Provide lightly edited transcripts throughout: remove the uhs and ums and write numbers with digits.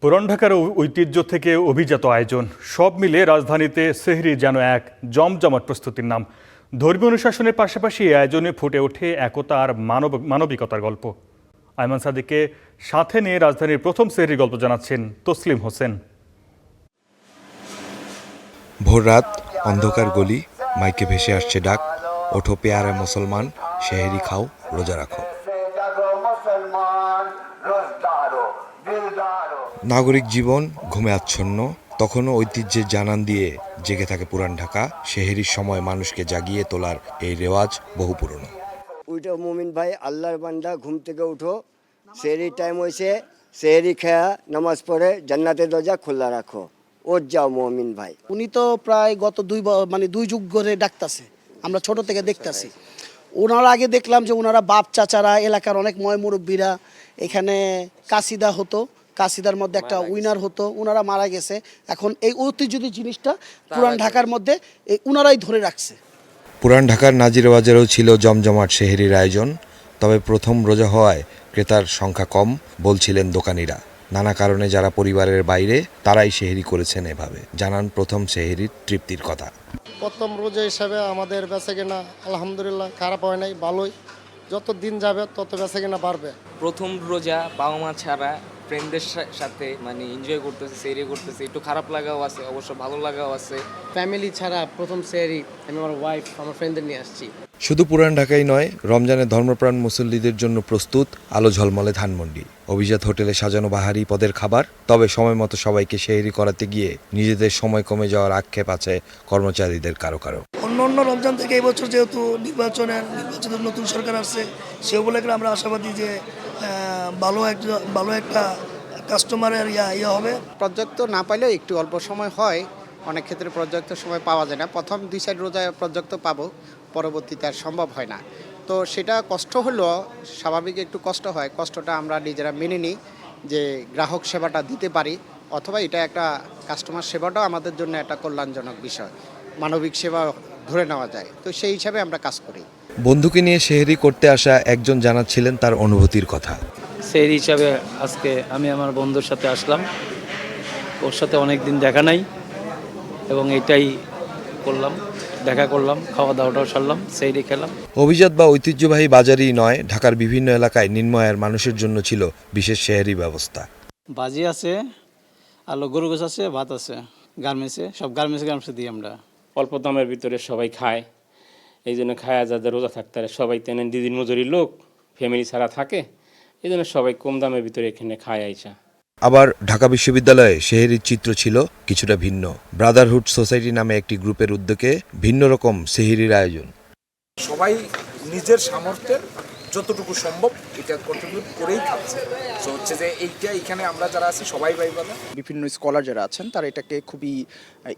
পুরান ঢাকার ঐতিহ্য থেকে অভিজাত আয়োজন সব মিলে রাজধানীতে সেহরি যেন এক জমজমাট প্রস্তুতির নাম। ধর্মীয় অনুশাসনের পাশাপাশি এই আয়োজনে ফুটে ওঠে একতা আর মানবিকতার গল্প। আয়মান সাদিককে সাথে নিয়ে রাজধানীর প্রথম সেহরি গল্প জানাচ্ছেন তসলিম হোসেন। ভোররাত, অন্ধকার গলি, মাইকে ভেসে আসছে ডাক, ওঠো পেয়ারা মুসলমান, সেহরি খাও, রোজা রাখো। নাগরিক জীবন ঘুমে আচ্ছন্ন, তখনও ঐতিহ্যের জানান দিয়ে জেগে থাকে পুরান ঢাকা। সেহরির সময় মানুষকে জাগিয়ে তোলার এই রেওয়াজ বহু পুরনো। উঠো মুমিন ভাই, আল্লাহর বান্দা, ঘুম থেকে উঠো, সেহরির টাইম হয়েছে, সেহরি খেয়া নামাজ পড়ে জান্নাতের দরজা খোলা রাখো, ওর যাও মুমিন ভাই। উনি তো প্রায় গত দুই যুগ ধরে ডাকতেছে, আমরা ছোট থেকে দেখতেছি। ওনারা আগে দেখলাম যে ওনারা বাপ চাচারা, এলাকার অনেক ময় মুরব্বীরা এখানে কাসিদা হতো, কাসিদার মধ্যে একটা উইনার হতো, ওনারা মারা গেছে। এখন এই ঐতিহ্যের জিনিসটা পুরান ঢাকার মধ্যে ওনারাই ধরে রাখছে। পুরান ঢাকার নাজিরবাজারেও ছিল জমজমাট সেহরির আয়োজন, তবে প্রথম রোজা হওয়ায় ক্রেতার সংখ্যা কম বলছিলেন দোকানিরা। নানা কারণে যারা পরিবারের বাইরে তারাই সেহরি করেছেন এভাবে, জানান প্রথম সেহরির তৃপ্তির কথা। প্রথম রোজা হিসাবে আমাদের বেচাকেনা আলহামদুলিল্লাহ খারাপ হয় নাই, ভালোই। যত দিন যাবে তত বেচাকেনা বাড়বে। প্রথম রোজা বাবা মা ছাড়া ফ্রেন্ডদের সাথে এনজয় করতেছে, সেহরি করতেছে, একটু খারাপ লাগাও আছে, অবশ্য ভালো লাগাও আছে। ফ্যামিলি ছাড়া প্রথম সেহরি আমি আমার ওয়াইফ, আমার ফ্রেন্ডদের নিয়ে আসছি। শুধু পুরান ঢাকাই নয়, রমজানে ধর্মপ্রাণ মুসল্লিদের জন্য প্রস্তুত আলো ঝলমলে ধানমন্ডি। অভিজাত হোটেলে সাজানো বাহারি পদের খাবার, তবে সময় মতো সবাইকে সেহরি করাতে গিয়ে নিজেদের সময় কমে যাওয়ার আক্ষেপ আছে কর্মচারীদের কারো কারো। অন্য রমজান থেকে এই বছর যেহেতু নির্বাচনের নতুন সরকার আসছে, সে উপলক্ষে আমরা আশাবাদী যে ভালো একটা কাস্টমারের ইয়ে হবে। পর্যাপ্ত না পাইলেও একটু অল্প সময় হয়, অনেক ক্ষেত্রে পর্যাপ্ত সময় পাওয়া যায় না। প্রথম 2-4 রোজায় পর্যাপ্ত পাবো, পরবর্তীতে আর সম্ভব হয় না। তো সেটা কষ্ট হলেও স্বাভাবিক একটু কষ্ট হয়, কষ্টটা আমরা নিজেরা মেনে নিই যে গ্রাহক সেবাটা দিতে পারি, অথবা এটা একটা কাস্টমার সেবাটাও আমাদের জন্য একটা কল্যাণজনক বিষয়, মানবিক সেবা ধরে নেওয়া যায়। তো সেই হিসাবে আমরা কাজ করি। বন্ধুকে নিয়ে সেহরি করতে আসা একজন জানাচ্ছিলেন তার অনুভূতির কথা। সেহরি হিসাবে আজকে আমি আমার বন্ধুর সাথে আসলাম, ওর সাথে অনেক দিন দেখা নাই এবং এটাই করলাম, দেখা করলাম, খাওয়া দাওয়াটাও সারলাম, সেহরি খেলাম। অভিজাত বা ঐতিহ্যবাহী বাজারই নয়, ঢাকার বিভিন্ন এলাকায় নিম্ন আয়ের মানুষের জন্য ছিল বিশেষ সেহরি ব্যবস্থা। বাজি আছে, আলু গরু গোছ আছে, ভাত আছে, গার্মেন্টসে সব গার্মেন্টসে দিই আমরা। অল্প দামের ভিতরে সবাই খায়, এই জন্য খায়া যাদের রোজা থাকতে পারে, সবাই তেনে দিদির মজুরির লোক, ফ্যামিলি ছাড়া থাকে, এই জন্য সবাই কম দামের ভিতরে এখানে খায় আইসা। আবার ঢাকা বিশ্ববিদ্যালয়ে সেহরির চিত্র ছিল কিছুটা ভিন্ন। ব্রাদারহুড সোসাইটি নামে একটি গ্রুপের উদ্যোগে ভিন্ন রকম সেহরির আয়োজন। সবাই নিজের সামর্থ্যের যতটুকু সম্ভব এটা কন্ট্রিবিউট করেই খাচ্ছে। সো হচ্ছে যে এখানে আমরা যারা আছি সবাই ভাই বলে। বিভিন্ন স্কলার যারা আছেন তারা এটাকে খুবই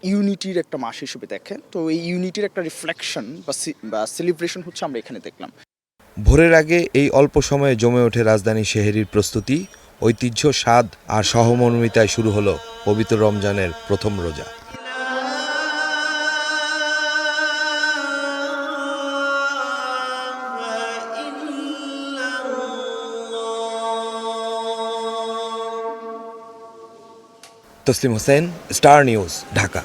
ইউনিটির একটা মাস হিসেবে দেখেন। তো এই ইউনিটির একটা রিফ্লেকশন বা সেলিব্রেশন হচ্ছে আমরা এখানে দেখলাম। ভোরের আগে এই অল্প সময়ে জমে ওঠে রাজধানী সেহরির প্রস্তুতি। ঐতিহ্য, স্বাদ আর সহমর্মিতায় শুরু হলো পবিত্র রমজানের প্রথম রোজা। Taslim Hossain, star news, Dhaka.